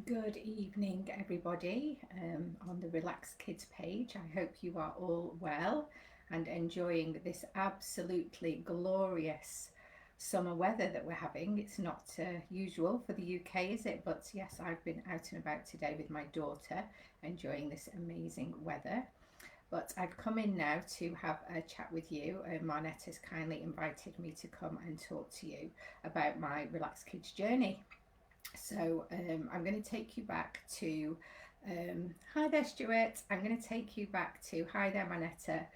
Good evening, everybody, on the Relax Kids page. I hope you are all well and enjoying this absolutely glorious summer weather that we're having. It's not usual for the UK, is it? But yes, I've been out and about today with my daughter enjoying this amazing weather. But I've come in now to have a chat with you. Marnette has kindly invited me to come and talk to you about my Relax Kids journey. So I'm going to take you back to, hi there, Stuart. I'm going to take you back to, hi there, Manetta.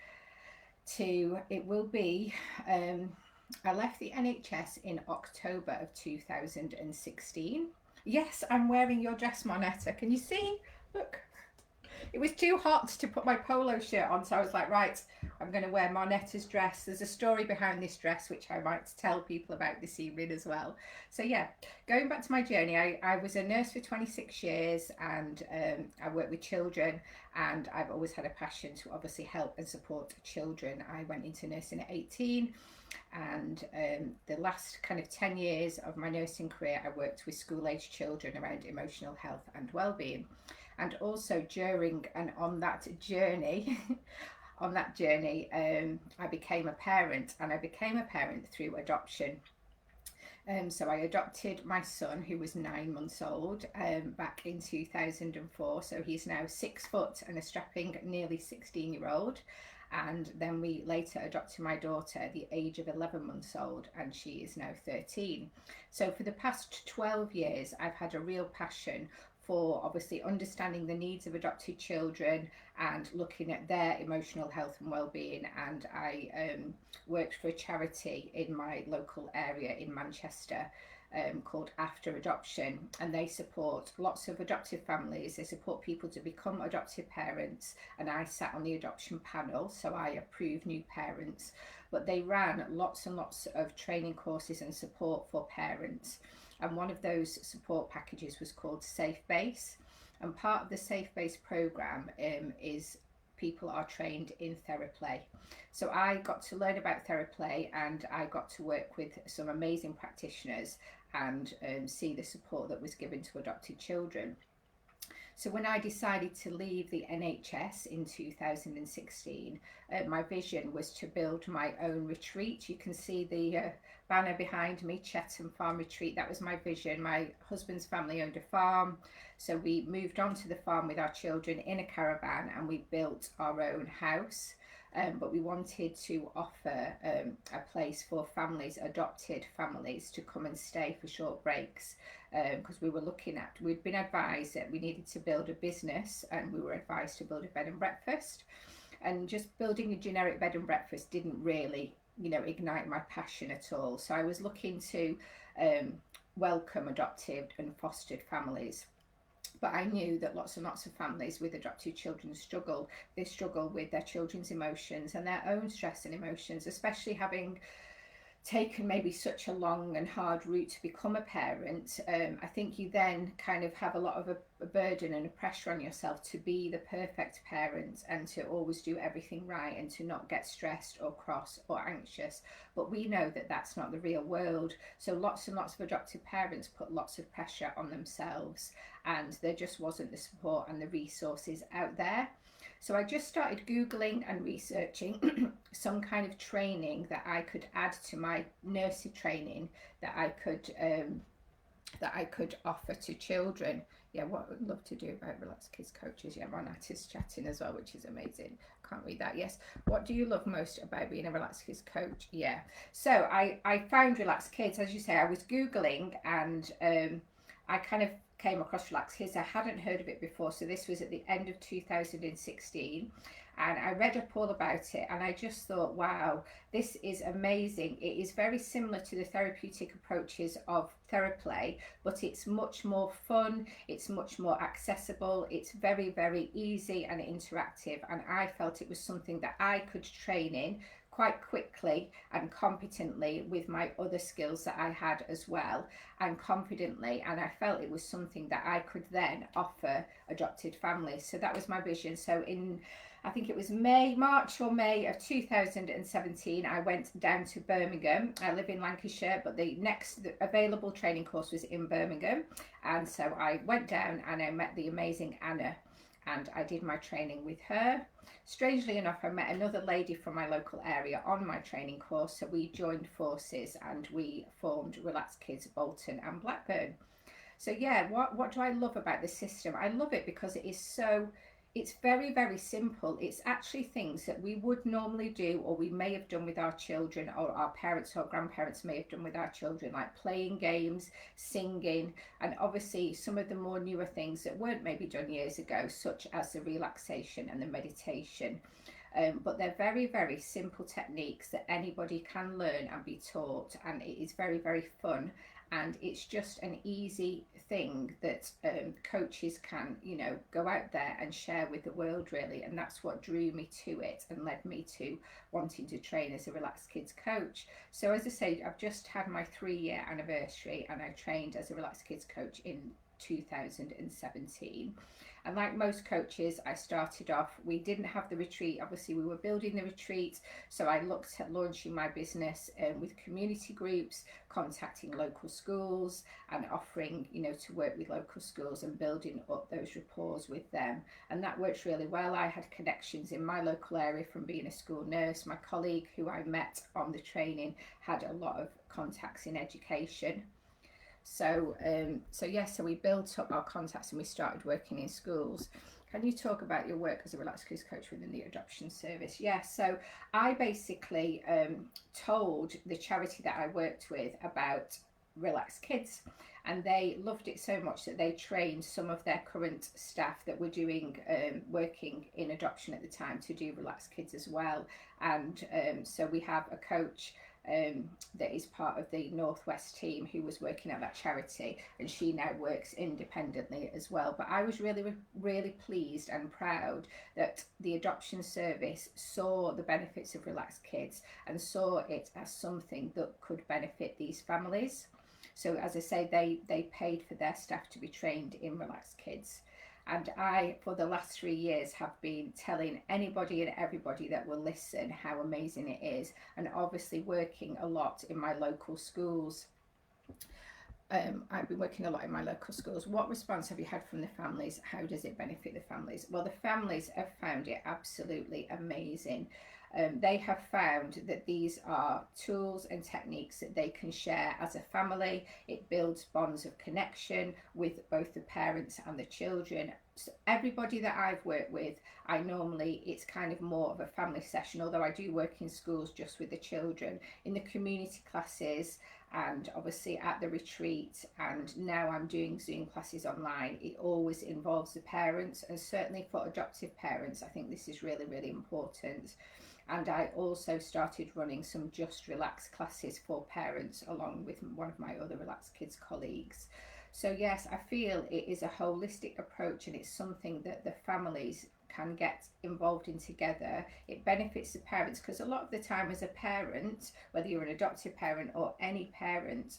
It will be, I left the NHS in October of 2016. Yes, I'm wearing your dress, Monetta. Can you see? Look, it was too hot to put my polo shirt on, so I was like, right, I'm going to wear Marnetta's dress. There's a story behind this dress which I might tell people about this evening as well. So yeah, going back to my journey, I was a nurse for 26 years, and I worked with children, and I've always had a passion to obviously help and support children. I went into nursing at 18, and the last kind of 10 years of my nursing career I worked with school age children around emotional health and well-being. And also during and on that journey I became a parent, and I became a parent through adoption. So I adopted my son, who was 9 months old, back in 2004. So he's now 6 foot and a strapping nearly 16-year-old. And then we later adopted my daughter at the age of 11 months old, and she is now 13. So for the past 12 years, I've had a real passion for obviously understanding the needs of adopted children and looking at their emotional health and well-being. And I worked for a charity in my local area in Manchester, called After Adoption, and they support lots of adoptive families. They support people to become adoptive parents, and I sat on the adoption panel, so I approve new parents. But they ran lots and lots of training courses and support for parents, and one of those support packages was called Safe Base. And part of the Safe Base program is people are trained in Theraplay. So I got to learn about Theraplay, and I got to work with some amazing practitioners and see the support that was given to adopted children. So when I decided to leave the NHS in 2016, my vision was to build my own retreat. You can see the banner behind me, Chetham Farm Retreat. That was my vision. My husband's family owned a farm, so we moved onto the farm with our children in a caravan, and we built our own house. But we wanted to offer a place for families, adopted families, to come and stay for short breaks, because we'd been advised that we needed to build a business, and we were advised to build a bed and breakfast. And just building a generic bed and breakfast didn't really, ignite my passion at all. So I was looking to welcome adopted and fostered families. But I knew that lots and lots of families with adopted children struggle. They struggle with their children's emotions and their own stress and emotions, especially having taken maybe such a long and hard route to become a parent. I think you then kind of have a lot of a burden and a pressure on yourself to be the perfect parent and to always do everything right and to not get stressed or cross or anxious. But we know that that's not the real world. So lots and lots of adoptive parents put lots of pressure on themselves, and there just wasn't the support and the resources out there. So I just started Googling and researching some kind of training that I could add to my nursery training that I could offer to children. Yeah, what I would love to do about Relax Kids coaches. Yeah, Ronat is chatting as well, which is amazing. Can't read that. Yes. What do you love most about being a Relax Kids coach? Yeah. So I found Relax Kids, as you say. I was Googling, and I kind of came across Relax Kids. I hadn't heard of it before, so this was at the end of 2016, and I read up all about it, and I just thought, wow, this is amazing. It is very similar to the therapeutic approaches of Theraplay, but it's much more fun, it's much more accessible, it's very, very easy and interactive, and I felt it was something that I could train in quite quickly and competently with my other skills that I had as well, and confidently, and I felt it was something that I could then offer adopted families. So that was my vision. So in, I think it was March or May of 2017, I went down to Birmingham. I live in Lancashire, but the next available training course was in Birmingham. And so I went down and I met the amazing Anna, and I did my training with her. Strangely enough, I met another lady from my local area on my training course. So we joined forces and we formed Relaxed Kids Bolton and Blackburn. So yeah, what do I love about the system? I love it because it is so, it's very, very simple. It's actually things that we would normally do, or we may have done with our children, or our parents or grandparents may have done with our children, like playing games, singing, and obviously some of the more newer things that weren't maybe done years ago, such as the relaxation and the meditation. But they're very, very simple techniques that anybody can learn and be taught, and it is very, very fun. And it's just an easy thing that coaches can, you know, go out there and share with the world, really. And that's what drew me to it and led me to wanting to train as a Relaxed Kids coach. So as I say, I've just had my 3-year anniversary, and I trained as a Relaxed Kids coach in 2017. And like most coaches, I started off, we didn't have the retreat, obviously we were building the retreat, so I looked at launching my business with community groups, contacting local schools and offering, you know, to work with local schools and building up those rapports with them. And that worked really well. I had connections in my local area from being a school nurse. My colleague who I met on the training had a lot of contacts in education. So so we built up our contacts and we started working in schools. Can you talk about your work as a Relaxed Kids coach within the adoption service? Yes, so I basically told the charity that I worked with about Relaxed Kids, and they loved it so much that they trained some of their current staff that were doing working in adoption at the time to do Relaxed Kids as well. And so we have a coach that is part of the Northwest team who was working at that charity, and she now works independently as well. But I was really, really pleased and proud that the adoption service saw the benefits of Relaxed Kids and saw it as something that could benefit these families. So as I say, they paid for their staff to be trained in Relaxed Kids. And I, for the last 3 years, have been telling anybody and everybody that will listen how amazing it is, and obviously working a lot in my local schools. I've been working a lot in my local schools. What response have you had from the families? How does it benefit the families? Well, the families have found it absolutely amazing. They have found that these are tools and techniques that they can share as a family. It builds bonds of connection with both the parents and the children. So everybody that I've worked with, it's kind of more of a family session, although I do work in schools just with the children, in the community classes, and obviously at the retreat, and now I'm doing Zoom classes online. It always involves the parents, and certainly for adoptive parents, I think this is really, really important. And I also started running some Just Relax classes for parents along with one of my other Relaxed Kids colleagues. So yes, I feel it is a holistic approach, and it's something that the families can get involved in together. It benefits the parents, because a lot of the time as a parent, whether you're an adoptive parent or any parent,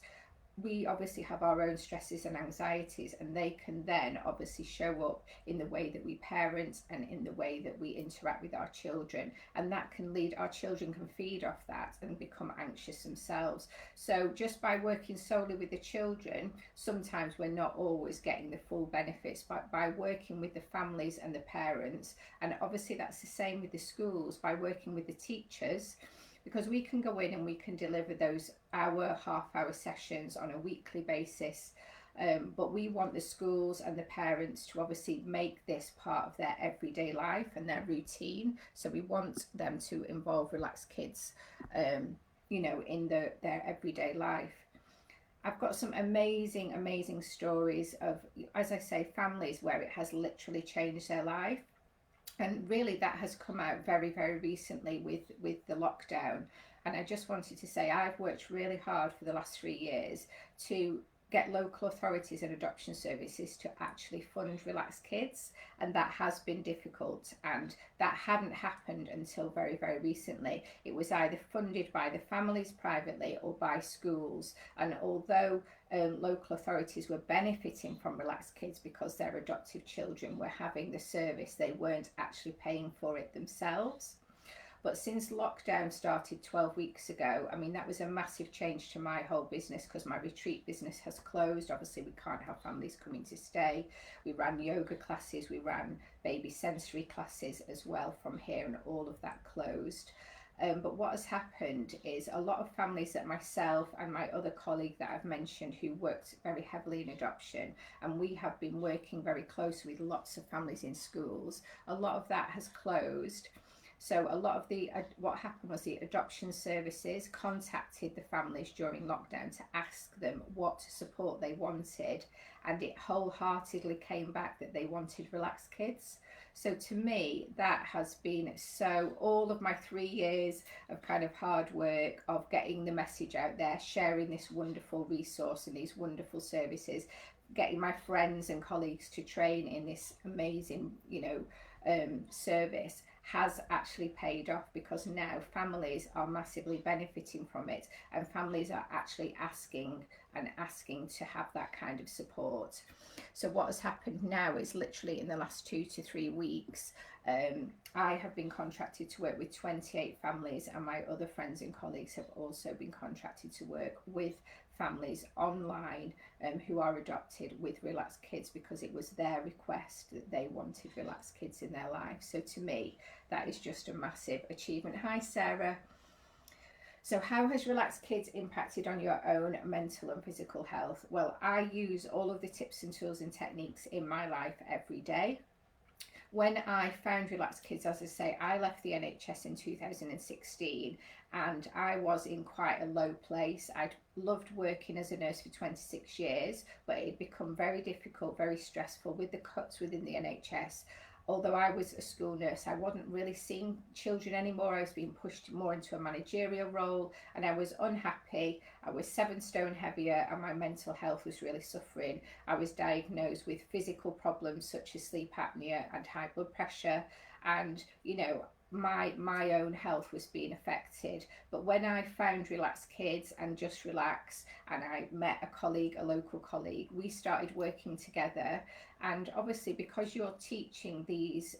we obviously have our own stresses and anxieties, and they can then obviously show up in the way that we parent and in the way that we interact with our children, and that can lead, our children can feed off that and become anxious themselves. So just by working solely with the children, sometimes we're not always getting the full benefits, but by working with the families and the parents, and obviously that's the same with the schools, by working with the teachers, because we can go in and we can deliver those half-hour sessions on a weekly basis. But we want the schools and the parents to obviously make this part of their everyday life and their routine. So we want them to involve Relaxed Kids, in their everyday life. I've got some amazing, amazing stories of, as I say, families where it has literally changed their life. And really that has come out very, very recently with the lockdown. And I just wanted to say I've worked really hard for the last 3 years to get local authorities and adoption services to actually fund Relaxed Kids, and that has been difficult, and that hadn't happened until very, very recently. It was either funded by the families privately or by schools, and although local authorities were benefiting from Relaxed Kids because their adoptive children were having the service, they weren't actually paying for it themselves. But since lockdown started 12 weeks ago, I mean, that was a massive change to my whole business, because my retreat business has closed. Obviously, we can't have families coming to stay. We ran yoga classes, we ran baby sensory classes as well from here, and all of that closed. But what has happened is a lot of families that myself and my other colleague that I've mentioned, who works very heavily in adoption, and we have been working very closely with lots of families in schools, a lot of that has closed. So a lot of what happened was the adoption services contacted the families during lockdown to ask them what support they wanted, and it wholeheartedly came back that they wanted Relaxed Kids. So to me, that has been so, all of my 3 years of kind of hard work of getting the message out there, sharing this wonderful resource and these wonderful services, getting my friends and colleagues to train in this amazing, service, has actually paid off, because now families are massively benefiting from it, and families are actually asking to have that kind of support. So what has happened now is, literally in the last 2 to 3 weeks, I have been contracted to work with 28 families, and my other friends and colleagues have also been contracted to work with families online who are adopted with Relaxed Kids, because it was their request that they wanted Relaxed Kids in their life. So to me, that is just a massive achievement. Hi Sarah. So how has Relaxed Kids impacted on your own mental and physical health? Well, I use all of the tips and tools and techniques in my life every day. When I found Relaxed Kids, as I say, I left the NHS in 2016, and I was in quite a low place. I'd loved working as a nurse for 26 years, but it had become very difficult, very stressful with the cuts within the NHS. Although I was a school nurse, I wasn't really seeing children anymore. I was being pushed more into a managerial role, and I was unhappy. I was 7 stone heavier, and my mental health was really suffering. I was diagnosed with physical problems such as sleep apnea and high blood pressure, and my own health was being affected. But when I found Relaxed Kids and Just Relax, and I met a local colleague, we started working together. And obviously, because you're teaching these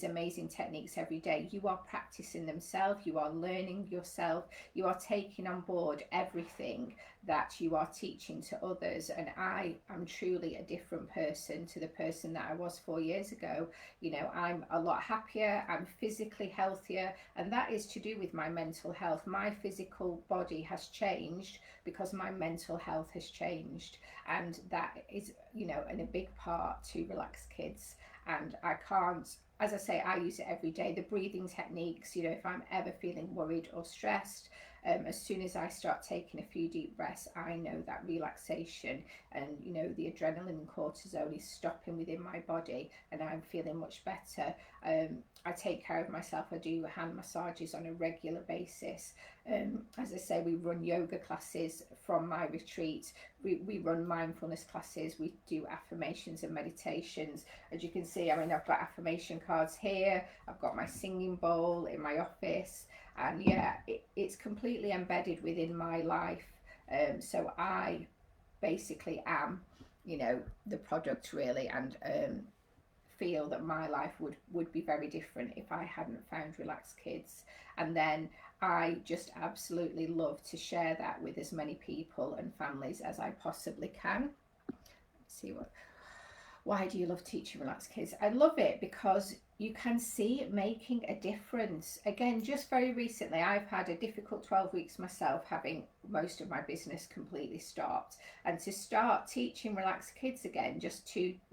amazing techniques every day, you are practicing themselves, you are learning yourself, you are taking on board everything that you are teaching to others. And I am truly a different person to the person that I was 4 years ago. I'm a lot happier, I'm physically healthier, and that is to do with my mental health. My physical body has changed because my mental health has changed, and that is, in a big part to Relaxed Kids. And I can't, as I say, I use it every day. The breathing techniques, if I'm ever feeling worried or stressed, as soon as I start taking a few deep breaths, I know that relaxation and the adrenaline and cortisol is stopping within my body, and I'm feeling much better. I take care of myself. I do hand massages on a regular basis. As I say, we run yoga classes from my retreat. We run mindfulness classes. We do affirmations and meditations. As you can see, I've got affirmation cards here. I've got my singing bowl in my office. And yeah, it's completely embedded within my life. So I basically am, the product really, and feel that my life would be very different if I hadn't found Relaxed Kids. And then I just absolutely love to share that with as many people and families as I possibly can. Let's see why do you love teaching Relaxed Kids? I love it because you can see it making a difference. Again, just very recently, I've had a difficult 12 weeks myself, having most of my business completely stopped. And to start teaching Relaxed Kids again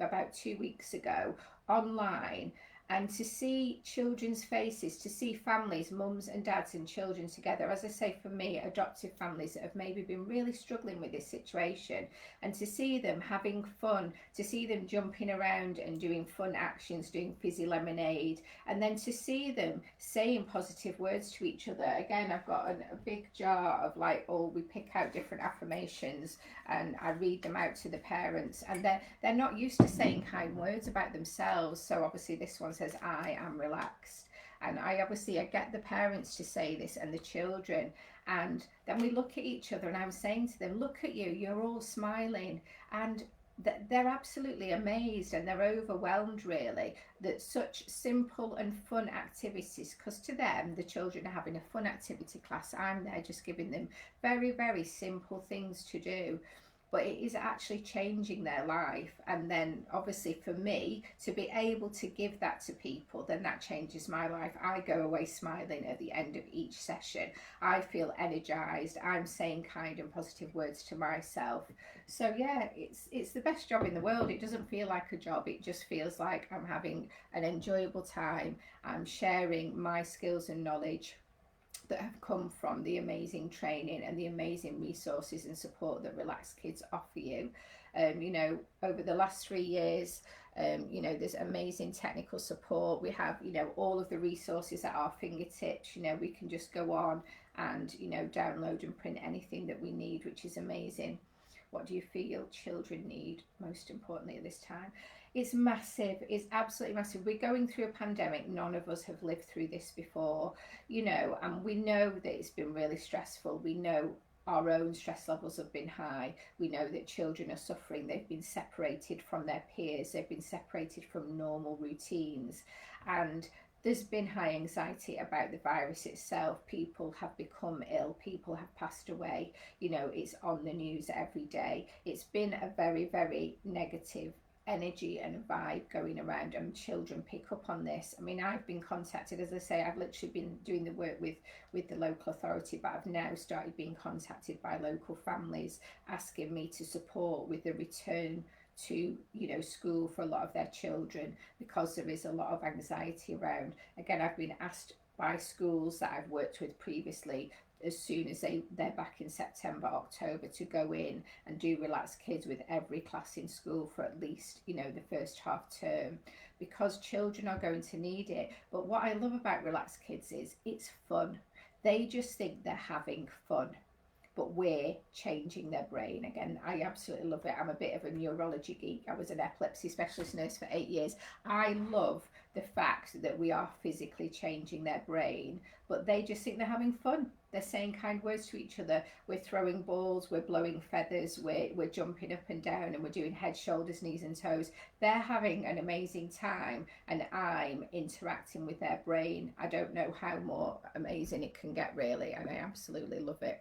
about 2 weeks ago online, and to see children's faces, to see families, mums and dads and children together, as I say, for me, adoptive families that have maybe been really struggling with this situation, and to see them having fun, to see them jumping around and doing fun actions, doing fizzy lemonade, and then to see them saying positive words to each other. Again, I've got a big jar of like, we pick out different affirmations and I read them out to the parents, and they're not used to saying kind words about themselves. So obviously this one says, I am relaxed. And I get the parents to say this and the children, and then we look at each other and I'm saying to them, look at you, you're all smiling, and they're absolutely amazed and they're overwhelmed really that such simple and fun activities, because to them the children are having a fun activity class, I'm there just giving them very, very simple things to do, but it is actually changing their life. And then obviously for me to be able to give that to people, then that changes my life. I go away smiling at the end of each session. I feel energized. I'm saying kind and positive words to myself. So yeah, it's the best job in the world. It doesn't feel like a job. It just feels like I'm having an enjoyable time. I'm sharing my skills and knowledge that have come from the amazing training and the amazing resources and support that Relaxed Kids offer you. Over the last 3 years, there's amazing technical support. We have, all of the resources at our fingertips. We can just go on and, download and print anything that we need, which is amazing. What do you feel children need most importantly at this time? It's massive. It's absolutely massive. We're going through a pandemic. None of us have lived through this before, and we know that it's been really stressful. We know our own stress levels have been high. We know that children are suffering. They've been separated from their peers. They've been separated from normal routines. And there's been high anxiety about the virus itself. People have become ill. People have passed away. It's on the news every day. It's been a very, very negative energy and vibe going around, and children pick up on this. I mean, I've been contacted, as I say, I've literally been doing the work with the local authority, but I've now started being contacted by local families asking me to support with the return to school for a lot of their children, because there is a lot of anxiety around. Again, I've been asked by schools that I've worked with previously, as soon as they're back in September, October, to go in and do Relaxed Kids with every class in school for at least the first half term, because children are going to need it. But what I love about Relaxed Kids is it's fun. They just think they're having fun, but we're changing their brain. Again, I absolutely love it. I'm a bit of a neurology geek. I was an epilepsy specialist nurse for 8 years. I love the fact that we are physically changing their brain, but they just think they're having fun. They're saying kind words to each other. We're throwing balls, we're blowing feathers, we're jumping up and down, and we're doing head, shoulders, knees and toes. They're having an amazing time, and I'm interacting with their brain. I don't know how more amazing it can get, really, and I absolutely love it.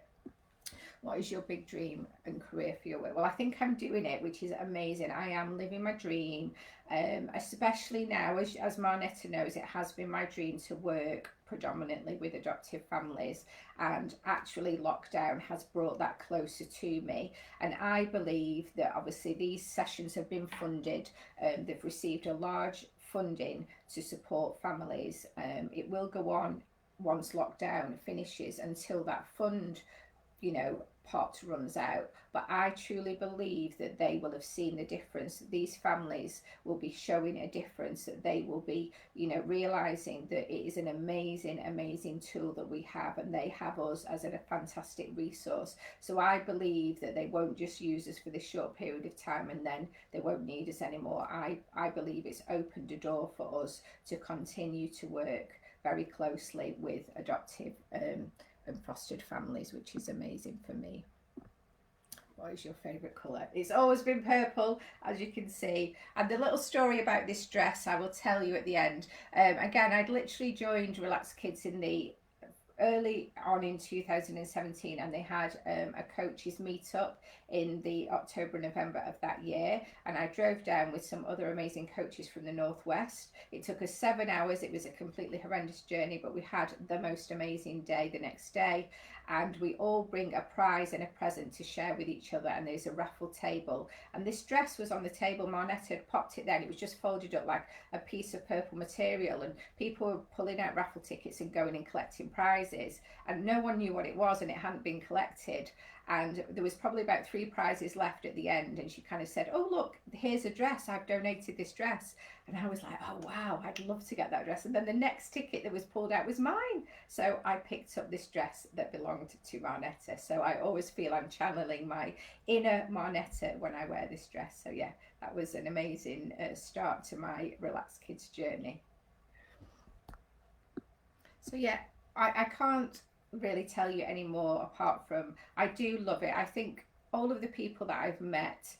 What is your big dream and career for your work? Well, I think I'm doing it, which is amazing. I am living my dream, especially now, as Marnetta knows, it has been my dream to work predominantly with adoptive families, and actually lockdown has brought that closer to me. And I believe that obviously these sessions have been funded. They've received a large funding to support families. It will go on once lockdown finishes until that fund pot runs out. But I truly believe that they will have seen the difference. These families will be showing a difference, that they will be realizing that it is an amazing tool that we have, and they have us as a fantastic resource. So I believe that they won't just use us for this short period of time and then they won't need us anymore. I believe it's opened a door for us to continue to work very closely with adoptive and fostered families, which is amazing for me. What is your favourite colour? It's always been purple, as you can see. And the little story about this dress I will tell you at the end. Again, I'd literally joined Relaxed Kids in the early on in 2017, and they had a coaches meetup in the October, November of that year, and I drove down with some other amazing coaches from the Northwest. It took us 7 hours. It was a completely horrendous journey, but we had the most amazing day the next day. and we all bring a prize and a present to share with each other, and there's a raffle table, and this dress was on the table. Marnetta had popped it there, and it was just folded up like a piece of purple material, and people were pulling out raffle tickets and going and collecting prizes, and no one knew what it was, and it hadn't been collected, and there was probably about 3 prizes left at the end, and she kind of said, oh look, here's a dress, I've donated this dress. And I was like, oh wow, I'd love to get that dress. And then the next ticket that was pulled out was mine, so I picked up this dress that belonged to Marnetta. So I always feel I'm channeling my inner Marnetta when I wear this dress. So yeah, that was an amazing start to my Relaxed Kids journey. So yeah, I can't really tell you any more apart from I do love it. I think all of the people that I've met,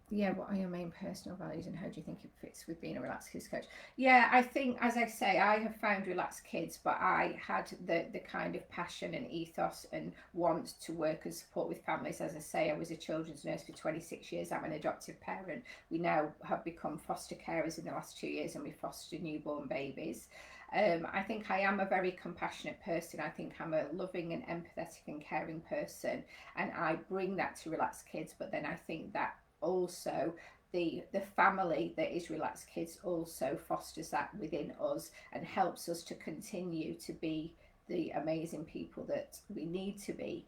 yeah, what are your main personal values and how do you think it fits with being a Relaxed Kids coach? Yeah, I think, as I say, I have found Relaxed Kids, but I had the kind of passion and ethos and want to work and support with families. As I say, I was a children's nurse for 26 years. I'm an adoptive parent. We now have become foster carers in the last 2 years, and we foster newborn babies. I think I am a very compassionate person. I think I'm a loving and empathetic and caring person, and I bring that to Relaxed Kids. But then I think that also the family that is Relaxed Kids also fosters that within us and helps us to continue to be the amazing people that we need to be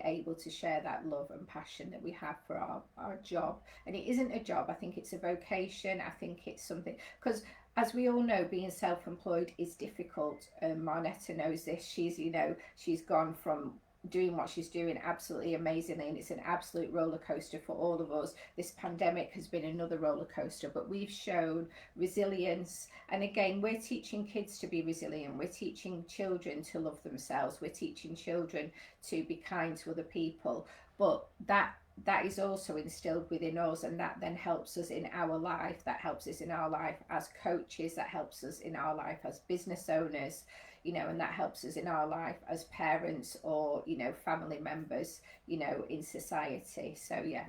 able to share that love and passion that we have for our job. And it isn't a job, I think it's a vocation. I think it's something, because as we all know, being self-employed is difficult. Marnetta knows this. She's gone from doing what she's doing absolutely amazingly, and it's an absolute roller coaster for all of us. This pandemic has been another roller coaster, but we've shown resilience, and again, we're teaching kids to be resilient. We're teaching children to love themselves. We're teaching children to be kind to other people, but that is also instilled within us, and that then helps us in our life. That helps us in our life as coaches, that helps us in our life as business owners, and that helps us in our life as parents or, family members, in society. So yeah,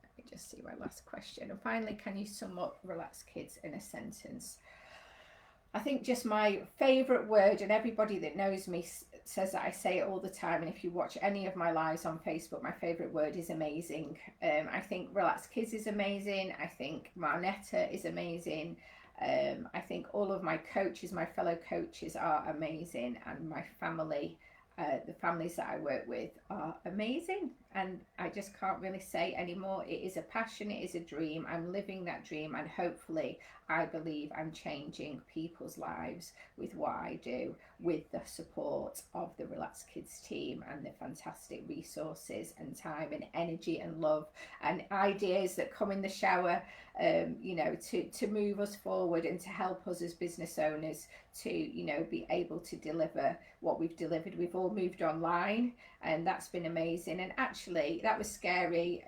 let me just see my last question. And finally, can you sum up Relaxed Kids in a sentence? I think just my favourite word, and everybody that knows me says that I say it all the time, and if you watch any of my lives on Facebook, my favourite word is amazing. I think Relaxed Kids is amazing. I think Marnetta is amazing. I think all of my coaches, my fellow coaches, are amazing, and my family, the families that I work with, are amazing, and I just can't really say anymore. It is a passion, it is a dream. I'm living that dream, and hopefully I believe I'm changing people's lives with what I do, with the support of the Relaxed Kids team and the fantastic resources and time and energy and love and ideas that come in the shower, to move us forward and to help us as business owners to, be able to deliver what we've delivered. We've all moved online, and that's been amazing. And actually, that was scary.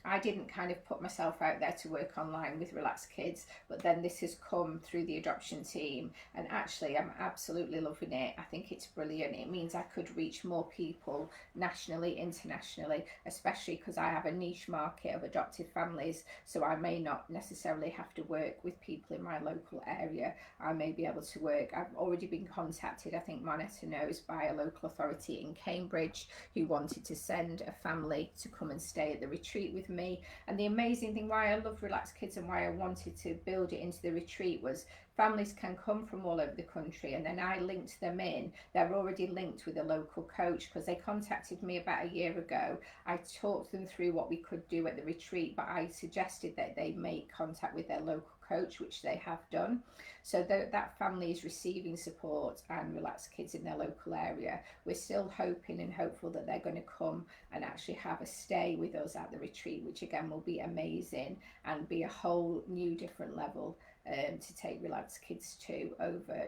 I didn't kind of put myself out there to work online with Relaxed Kids, but then this has come through the adoption team, and actually I'm absolutely loving it. I think it's brilliant. It means I could reach more people nationally, internationally, especially because I have a niche market of adopted families, so I may not necessarily have to work with people in my local area. I may be able to work. I've already been contacted, I think Marnetta knows, by a local authority in Cambridge who wanted to send a family to come and stay at the retreat with me. And the amazing thing, why I love Relaxed Kids and why I wanted to build it into the retreat, was families can come from all over the country, and then I linked them in. They're already linked with a local coach because they contacted me about a year ago. I talked them through what we could do at the retreat, but I suggested that they make contact with their local coach, which they have done. So that family is receiving support and Relaxed Kids in their local area. We're still hoping and hopeful that they're going to come and actually have a stay with us at the retreat, which again will be amazing and be a whole new different level to take Relaxed Kids to, over,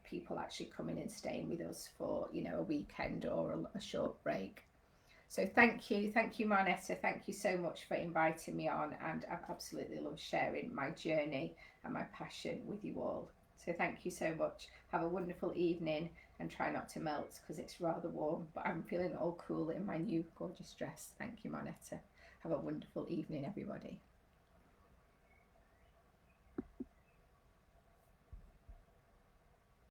people actually coming and staying with us for, a weekend or a short break. So thank you Marnetta, thank you so much for inviting me on, and I've absolutely loved sharing my journey and my passion with you all. So thank you so much. Have a wonderful evening, and try not to melt because it's rather warm, but I'm feeling all cool in my new gorgeous dress. Thank you Marnetta. Have a wonderful evening everybody.